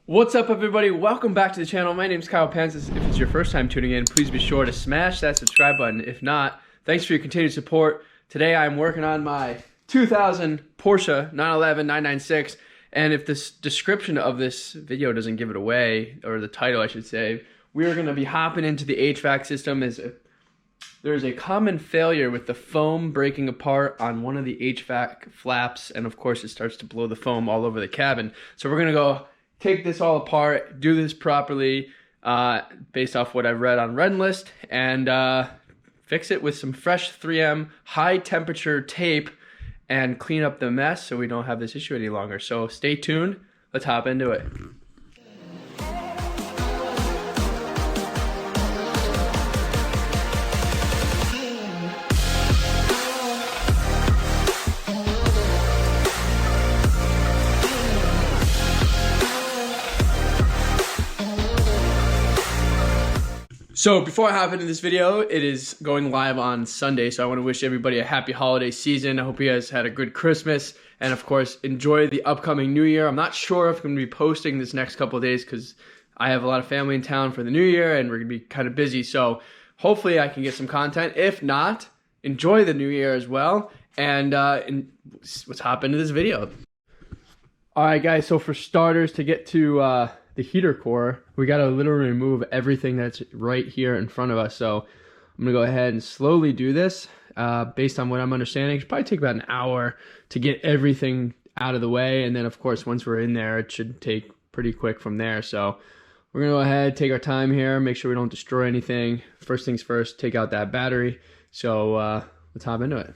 What's up, everybody? Welcome back to the channel. My name is Pancis. If it's your first time tuning in, please be sure to smash that subscribe button. If not, thanks for your continued support. Today I'm working on my 2000 Porsche 911 996, and if this description of this video doesn't give it away, or the title I should say, we are going to be hopping into the HVAC system. There's a common failure with the foam breaking apart on one of the HVAC flaps, and of course it starts to blow the foam all over the cabin. So we're going to go take this all apart, do this properly based off what I've read on Redlist, and fix it with some fresh 3M high temperature tape and clean up the mess so we don't have this issue any longer. So stay tuned, let's hop into it. So before I hop into this video, it is going live on Sunday, so I want to wish everybody a happy holiday season. I hope you guys had a good Christmas, and of course, enjoy the upcoming New Year. I'm not sure if I'm going to be posting this next couple of days because I have a lot of family in town for the New Year, and we're going to be kind of busy, so hopefully I can get some content. If not, enjoy the New Year as well, and let's hop into this video. Alright guys, so for starters, to get to the heater core, we got to literally remove everything that's right here in front of us. So I'm gonna go ahead and slowly do this based on what I'm understanding. It should probably take about an hour to get everything out of the way, and then of course once we're in there it should take pretty quick from there. So we're gonna go ahead, take our time here, make sure we don't destroy anything. First things first, take out that battery. So let's hop into it.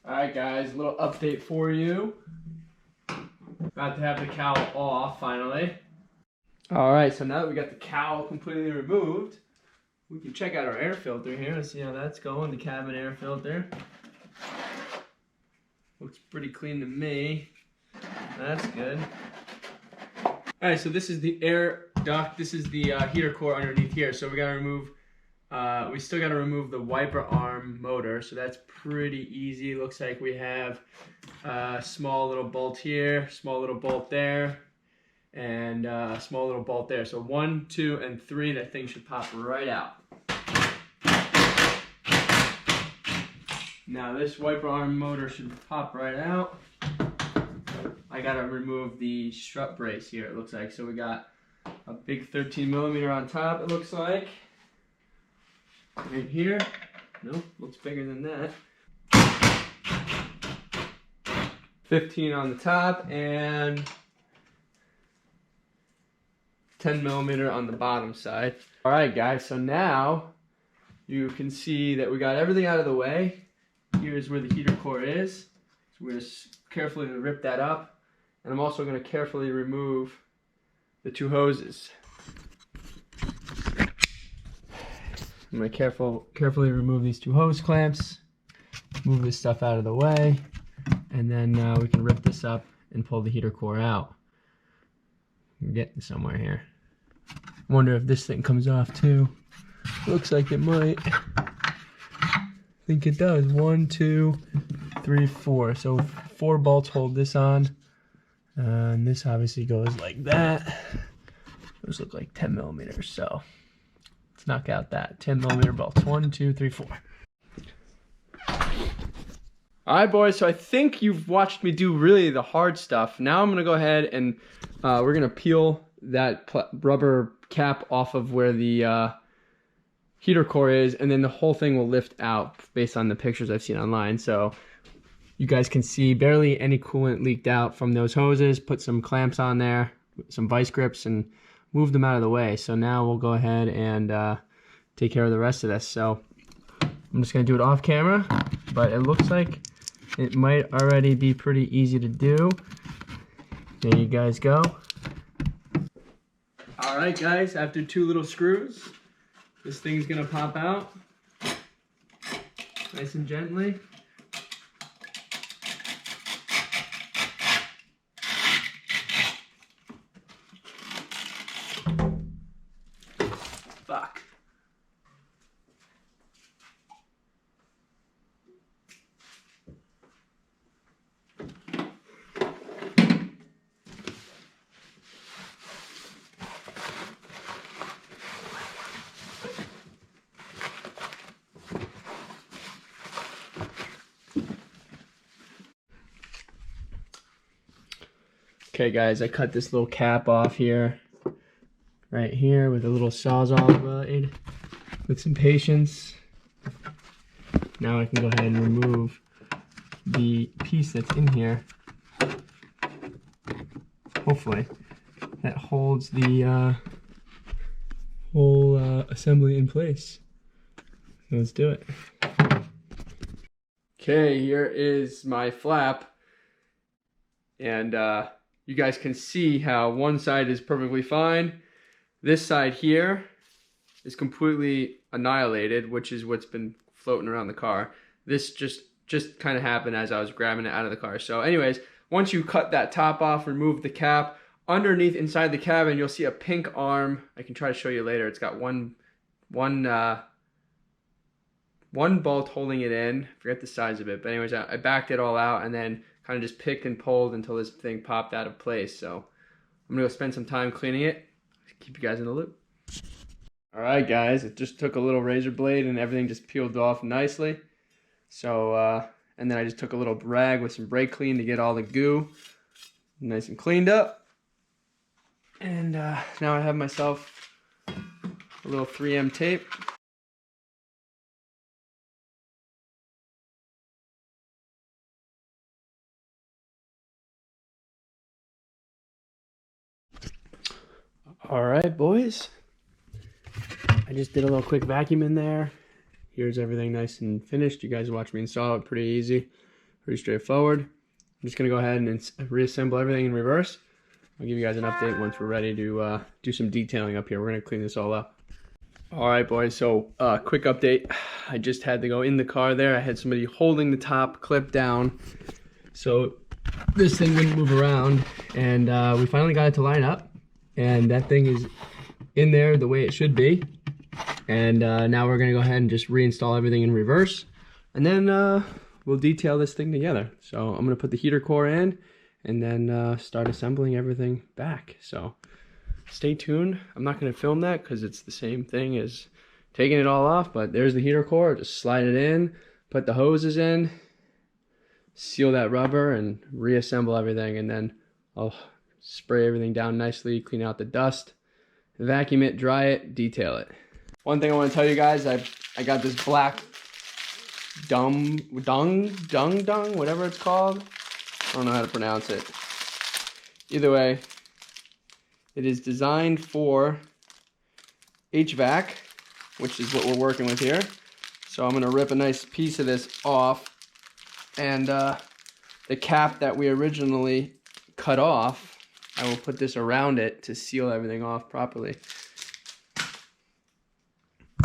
Alright guys, a little update for you. About to have the cowl off finally. Alright, so now that we got the cowl completely removed, we can check out our air filter here and see how that's going, the cabin air filter. Looks pretty clean to me. That's good. Alright, so this is the air duct, this is the heater core underneath here, so we gotta remove we still got to remove the wiper arm motor, so that's pretty easy. Looks like we have a small little bolt here, small little bolt there, and a small little bolt there. So 1, 2, and 3, that thing should pop right out. Now this wiper arm motor should pop right out. I got to remove the strut brace here, it looks like. So we got a big 13mm on top, it looks like. Right here. Nope, looks bigger than that. 15 on the top and 10mm on the bottom side. Alright guys, so now you can see that we got everything out of the way. Here's where the heater core is. So we're going to carefully rip that up. And I'm also going to carefully remove the two hoses. I'm going to carefully remove these two hose clamps, move this stuff out of the way, and then we can rip this up and pull the heater core out. I'm getting somewhere here. Wonder if this thing comes off too. Looks like it might. I think it does. 1, 2, 3, 4. So 4 bolts hold this on. And this obviously goes like that. Those look like 10mm, so let's knock out that 10mm bolts. 1, 2, 3, 4. Alright boys, so I think you've watched me do really the hard stuff. Now I'm going to go ahead and we're going to peel that rubber cap off of where the heater core is, and then the whole thing will lift out based on the pictures I've seen online. So you guys can see barely any coolant leaked out from those hoses. Put some clamps on there, some vice grips, and move them out of the way. So now we'll go ahead and take care of the rest of this. So I'm just gonna do it off camera, but it looks like it might already be pretty easy to do. There you guys go. All right, guys, after 2 little screws, this thing's gonna pop out nice and gently. Fuck. Okay guys, I cut this little cap off here, right here with a little Sawzall blade. With some patience, now I can go ahead and remove the piece that's in here. Hopefully, that holds the whole assembly in place. So let's do it. Okay, here is my flap, and you guys can see how one side is perfectly fine. This side here is completely annihilated, which is what's been floating around the car. This just kind of happened as I was grabbing it out of the car. So anyways, once you cut that top off, remove the cap, underneath inside the cabin, you'll see a pink arm. I can try to show you later. It's got one bolt holding it in. I forget the size of it, but anyways, I backed it all out and then kind of just picked and pulled until this thing popped out of place. So I'm gonna go spend some time cleaning it. Keep you guys in the loop. All right, guys, it just took a little razor blade and everything just peeled off nicely. So, and then I just took a little rag with some brake clean to get all the goo nice and cleaned up. And now I have myself a little 3M tape. All right, boys. I just did a little quick vacuum in there. Here's everything nice and finished. You guys watched me install it. Pretty easy, pretty straightforward. I'm just gonna go ahead and reassemble everything in reverse. I'll give you guys an update once we're ready to do some detailing up here. We're gonna clean this all up. All right, boys, so quick update. I just had to go in the car there. I had somebody holding the top clip down so this thing wouldn't move around, and we finally got it to line up. And that thing is in there the way it should be. And now we're gonna go ahead and just reinstall everything in reverse. And then we'll detail this thing together. So I'm gonna put the heater core in and then start assembling everything back. So stay tuned. I'm not gonna film that because it's the same thing as taking it all off, but there's the heater core. Just slide it in, put the hoses in, seal that rubber, and reassemble everything. And then I'll spray everything down nicely, clean out the dust, vacuum it, dry it, detail it. One thing I want to tell you guys, I got this black dung, whatever it's called. I don't know how to pronounce it. Either way, it is designed for HVAC, which is what we're working with here. So I'm gonna rip a nice piece of this off, and the cap that we originally cut off, I will put this around it to seal everything off properly.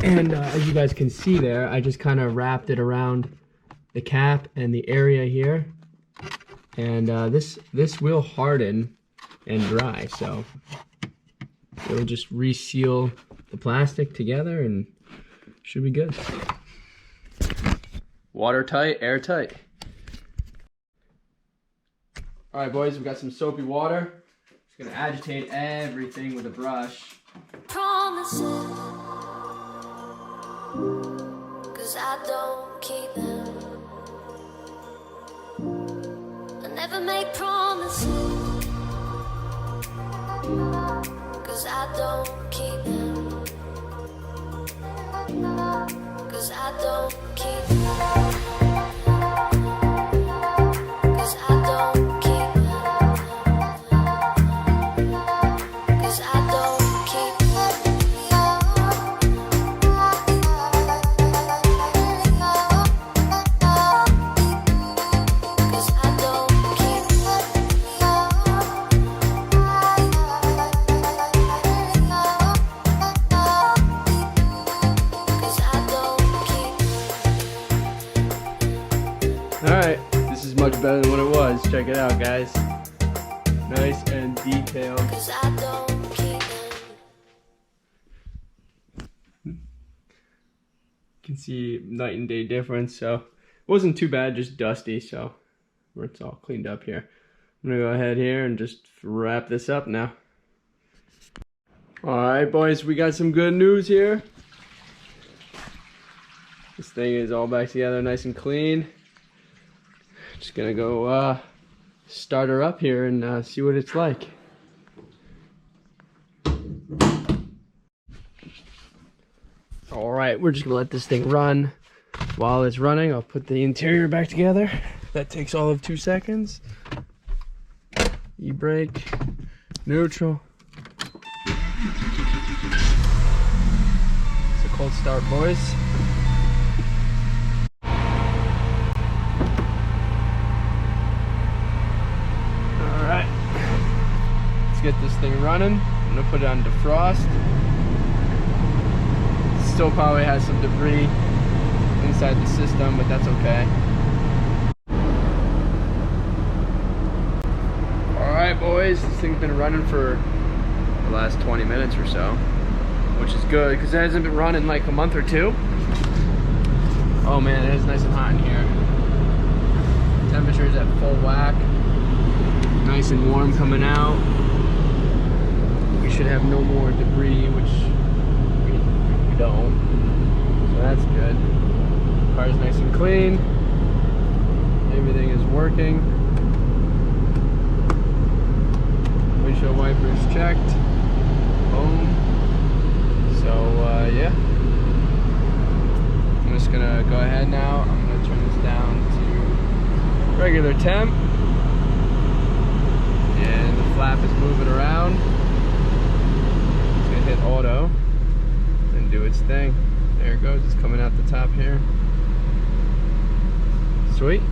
And as you guys can see there, I just kind of wrapped it around the cap and the area here. And this will harden and dry, so it'll just reseal the plastic together and should be good. Watertight, airtight. All right, boys, we've got some soapy water. Just gonna agitate everything with a brush. Promises, 'cause I don't keep them. I never make promises, 'cause I don't keep them. 'cause I don't keep them. 'Cause I don't keep them. 'Cause I don't keep them. 'Cause I don't keep Alright, this is much better than what it was. Check it out, guys. Nice and detailed. 'Cause I don't keep You can see night and day difference, so it wasn't too bad, just dusty, so it's all cleaned up here. I'm gonna go ahead here and just wrap this up now. Alright, boys, we got some good news here. This thing is all back together nice and clean. Just gonna go start her up here and see what it's like. Alright, we're just gonna let this thing run. While it's running, I'll put the interior back together. That takes all of 2 seconds. E-brake, neutral. It's a cold start, boys. Alright, let's get this thing running. I'm gonna put it on defrost. Still probably has some debris inside the system, but that's okay. Alright, boys, this thing's been running for the last 20 minutes or so, which is good because it hasn't been running like a month or two. Oh man, it is nice and hot in here. Temperature is at full whack. Nice and warm coming out. We should have no more debris, which we don't. So that's good. Car's nice and clean. Everything is working. Windshield wipers checked. Boom. So yeah. I'm just gonna go ahead now. I'm gonna turn this down to regular temp. And the flap is moving around. It's gonna hit auto and do its thing. There it goes, it's coming out the top here. Sweet.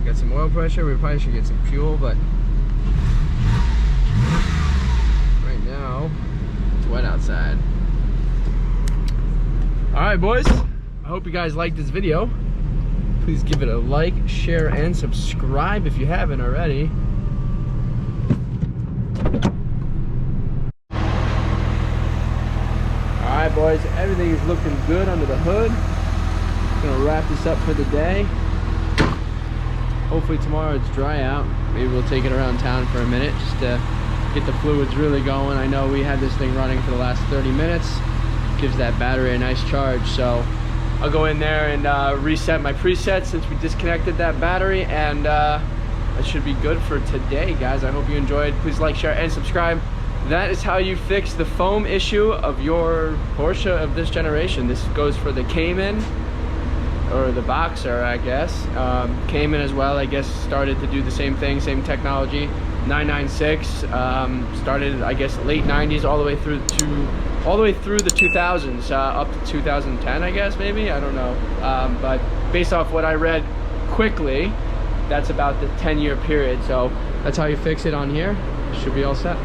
Got some oil pressure. We probably should get some fuel, but right now it's wet outside. Alright, boys. I hope you guys liked this video. Please give it a like, share, and subscribe if you haven't already. Alright, boys, everything is looking good under the hood. Gonna wrap this up for the day. Hopefully tomorrow it's dry out. Maybe we'll take it around town for a minute just to get the fluids really going. I know we had this thing running for the last 30 minutes. Gives that battery a nice charge, so I'll go in there and reset my presets since we disconnected that battery, and that should be good for today, guys. I hope you enjoyed. Please like, share, and subscribe. That is how you fix the foam issue of your Porsche of this generation. This goes for the Cayman, or the Boxer, I guess. Cayman as well, I guess, started to do the same thing, same technology. 996 started, I guess, late 90s all the way through the 2000s, up to 2010, I guess, maybe, I don't know. But based off what I read quickly, that's about the 10-year period. So that's how you fix it on here. Should be all set.